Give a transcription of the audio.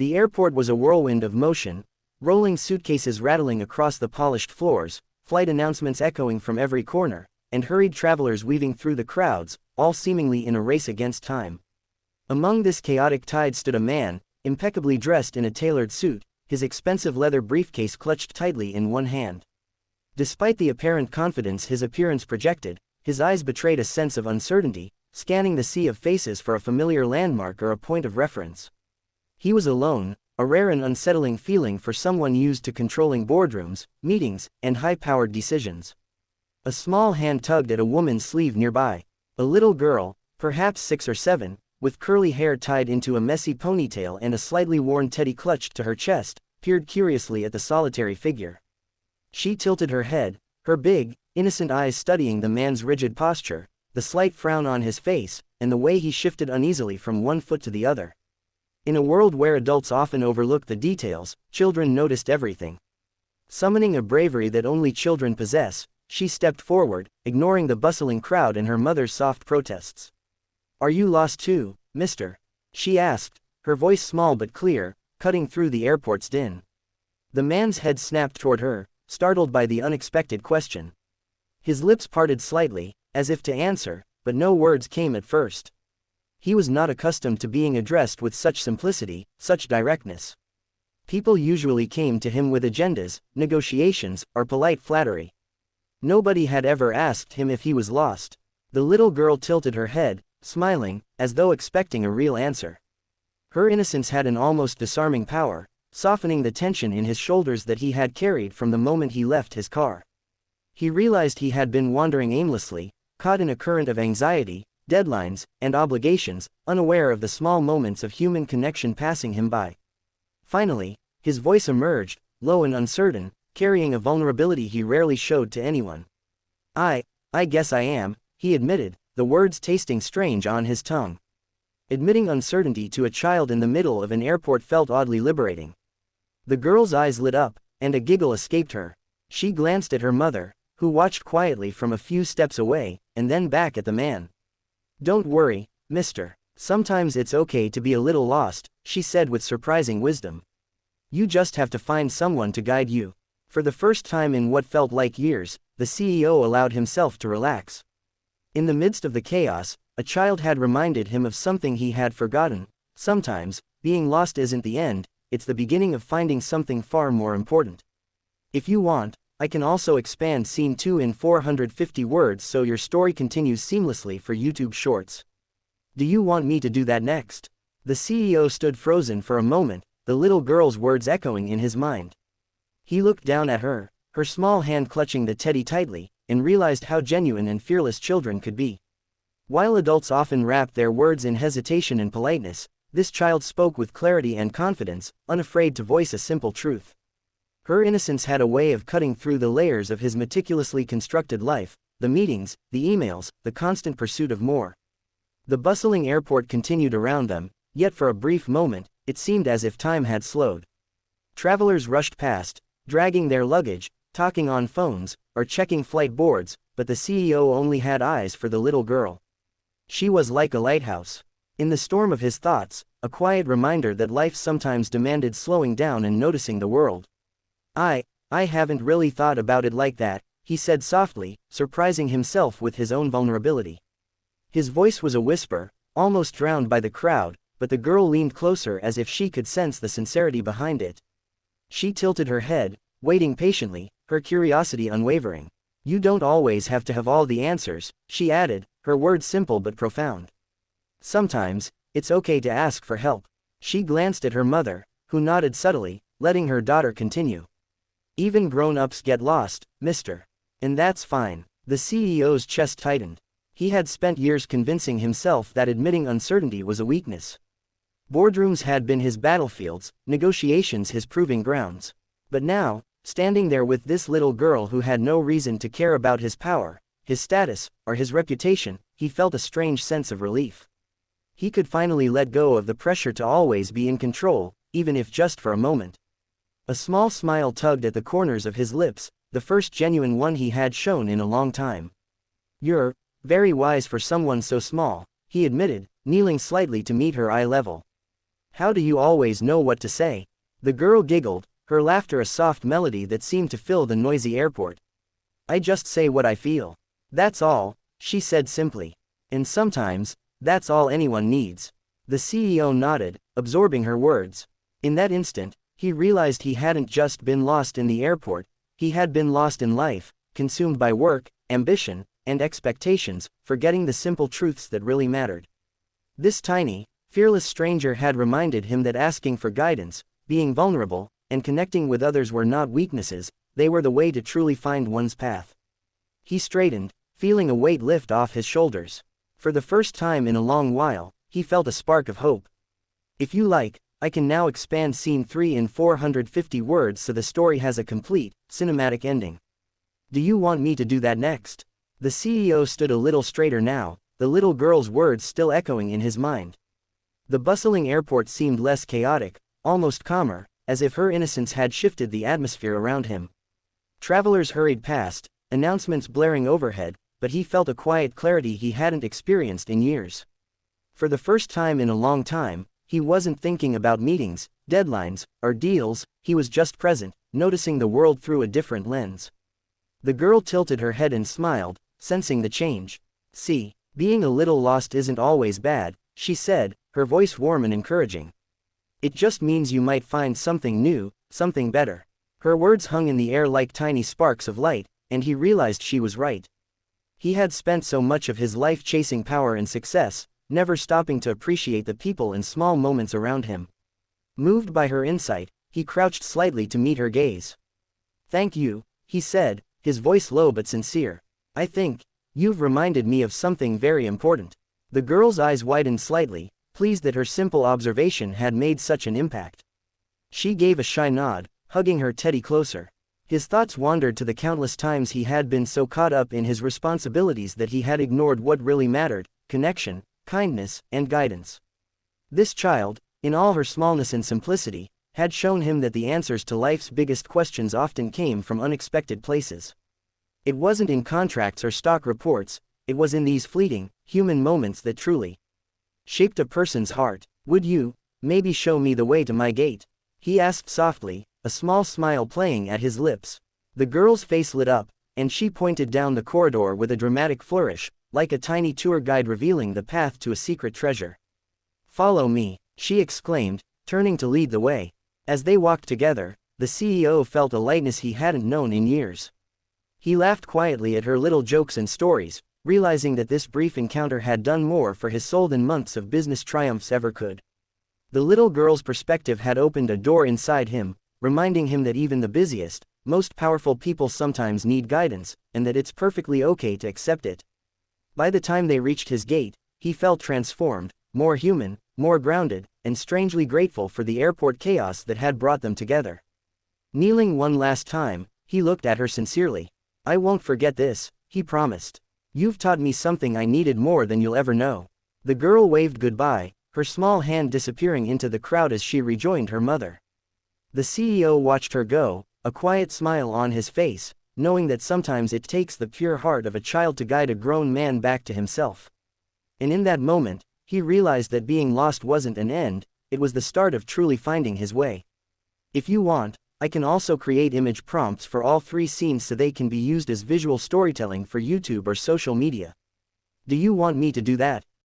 The airport was a whirlwind of motion, rolling suitcases rattling across the polished floors, flight announcements echoing from every corner, and hurried travelers weaving through the crowds, all seemingly in a race against time. Among this chaotic tide stood a man, impeccably dressed in a tailored suit, his expensive leather briefcase clutched tightly in one hand. Despite the apparent confidence his appearance projected, his eyes betrayed a sense of uncertainty, scanning the sea of faces for a familiar landmark or a point of reference. He was alone, a rare and unsettling feeling for someone used to controlling boardrooms, meetings, and high-powered decisions. A small hand tugged at a woman's sleeve nearby. A little girl, perhaps 6 or 7, with curly hair tied into a messy ponytail and a slightly worn teddy clutched to her chest, peered curiously at the solitary figure. She tilted her head, her big, innocent eyes studying the man's rigid posture, the slight frown on his face, and the way he shifted uneasily from one foot to the other. In a world where adults often overlook the details, children noticed everything. Summoning a bravery that only children possess, she stepped forward, ignoring the bustling crowd and her mother's soft protests. "Are you lost too, mister?" she asked, her voice small but clear, cutting through the airport's din. The man's head snapped toward her, startled by the unexpected question. His lips parted slightly, as if to answer, but no words came at first. He was not accustomed to being addressed with such simplicity, such directness. People usually came to him with agendas, negotiations, or polite flattery. Nobody had ever asked him if he was lost. The little girl tilted her head, smiling, as though expecting a real answer. Her innocence had an almost disarming power, softening the tension in his shoulders that he had carried from the moment he left his car. He realized he had been wandering aimlessly, caught in a current of anxiety, deadlines, and obligations, unaware of the small moments of human connection passing him by. Finally, his voice emerged, low and uncertain, carrying a vulnerability he rarely showed to anyone. I guess I am," he admitted, the words tasting strange on his tongue. Admitting uncertainty to a child in the middle of an airport felt oddly liberating. The girl's eyes lit up, and a giggle escaped her. She glanced at her mother, who watched quietly from a few steps away, and then back at the man. "Don't worry, mister. Sometimes it's okay to be a little lost," she said with surprising wisdom. "You just have to find someone to guide you." For the first time in what felt like years, the CEO allowed himself to relax. In the midst of the chaos, a child had reminded him of something he had forgotten. Sometimes, being lost isn't the end, it's the beginning of finding something far more important. If you want, I can also expand Scene 2 in 450 words so your story continues seamlessly for YouTube Shorts. Do you want me to do that next? The CEO stood frozen for a moment, the little girl's words echoing in his mind. He looked down at her, her small hand clutching the teddy tightly, and realized how genuine and fearless children could be. While adults often wrap their words in hesitation and politeness, this child spoke with clarity and confidence, unafraid to voice a simple truth. Her innocence had a way of cutting through the layers of his meticulously constructed life, the meetings, the emails, the constant pursuit of more. The bustling airport continued around them, yet for a brief moment, it seemed as if time had slowed. Travelers rushed past, dragging their luggage, talking on phones, or checking flight boards, but the CEO only had eyes for the little girl. She was like a lighthouse. In the storm of his thoughts, a quiet reminder that life sometimes demanded slowing down and noticing the world. I haven't really thought about it like that," he said softly, surprising himself with his own vulnerability. His voice was a whisper, almost drowned by the crowd, but the girl leaned closer as if she could sense the sincerity behind it. She tilted her head, waiting patiently, her curiosity unwavering. "You don't always have to have all the answers," she added, her words simple but profound. "Sometimes, it's okay to ask for help." She glanced at her mother, who nodded subtly, letting her daughter continue. "Even grown-ups get lost, mister. And that's fine." The CEO's chest tightened. He had spent years convincing himself that admitting uncertainty was a weakness. Boardrooms had been his battlefields, negotiations his proving grounds. But now, standing there with this little girl who had no reason to care about his power, his status, or his reputation, he felt a strange sense of relief. He could finally let go of the pressure to always be in control, even if just for a moment. A small smile tugged at the corners of his lips, the first genuine one he had shown in a long time. "You're very wise for someone so small," he admitted, kneeling slightly to meet her eye level. How do you always know what to say? The girl giggled, her laughter a soft melody that seemed to fill the noisy airport. I just say what I feel. That's all, she said simply. And sometimes, that's all anyone needs. The CEO nodded, absorbing her words. In that instant, he realized he hadn't just been lost in the airport, he had been lost in life, consumed by work, ambition, and expectations, forgetting the simple truths that really mattered. This tiny, fearless stranger had reminded him that asking for guidance, being vulnerable, and connecting with others were not weaknesses, they were the way to truly find one's path. He straightened, feeling a weight lift off his shoulders. For the first time in a long while, he felt a spark of hope. If you like, I can now expand scene 3 in 450 words so the story has a complete, cinematic ending. Do you want me to do that next? The CEO stood a little straighter now, the little girl's words still echoing in his mind. The bustling airport seemed less chaotic, almost calmer, as if her innocence had shifted the atmosphere around him. Travelers hurried past, announcements blaring overhead, but he felt a quiet clarity he hadn't experienced in years. For the first time in a long time, he wasn't thinking about meetings, deadlines, or deals, he was just present, noticing the world through a different lens. The girl tilted her head and smiled, sensing the change. See, being a little lost isn't always bad, she said, her voice warm and encouraging. It just means you might find something new, something better. Her words hung in the air like tiny sparks of light, and he realized she was right. He had spent so much of his life chasing power and success, never stopping to appreciate the people and small moments around him. Moved by her insight, he crouched slightly to meet her gaze. Thank you, he said, his voice low but sincere. I think, you've reminded me of something very important. The girl's eyes widened slightly, pleased that her simple observation had made such an impact. She gave a shy nod, hugging her teddy closer. His thoughts wandered to the countless times he had been so caught up in his responsibilities that he had ignored what really mattered: connection, kindness, and guidance. This child, in all her smallness and simplicity, had shown him that the answers to life's biggest questions often came from unexpected places. It wasn't in contracts or stock reports, it was in these fleeting, human moments that truly shaped a person's heart. Would you, maybe show me the way to my gate? He asked softly, a small smile playing at his lips. The girl's face lit up, and she pointed down the corridor with a dramatic flourish, like a tiny tour guide revealing the path to a secret treasure. Follow me, she exclaimed, turning to lead the way. As they walked together, the CEO felt a lightness he hadn't known in years. He laughed quietly at her little jokes and stories, realizing that this brief encounter had done more for his soul than months of business triumphs ever could. The little girl's perspective had opened a door inside him, reminding him that even the busiest, most powerful people sometimes need guidance, and that it's perfectly okay to accept it. By the time they reached his gate, he felt transformed, more human, more grounded, and strangely grateful for the airport chaos that had brought them together. Kneeling one last time, he looked at her sincerely. I won't forget this, he promised. You've taught me something I needed more than you'll ever know. The girl waved goodbye, her small hand disappearing into the crowd as she rejoined her mother. The CEO watched her go, a quiet smile on his face, knowing that sometimes it takes the pure heart of a child to guide a grown man back to himself. And in that moment, he realized that being lost wasn't an end, it was the start of truly finding his way. If you want, I can also create image prompts for all 3 scenes so they can be used as visual storytelling for YouTube or social media. Do you want me to do that?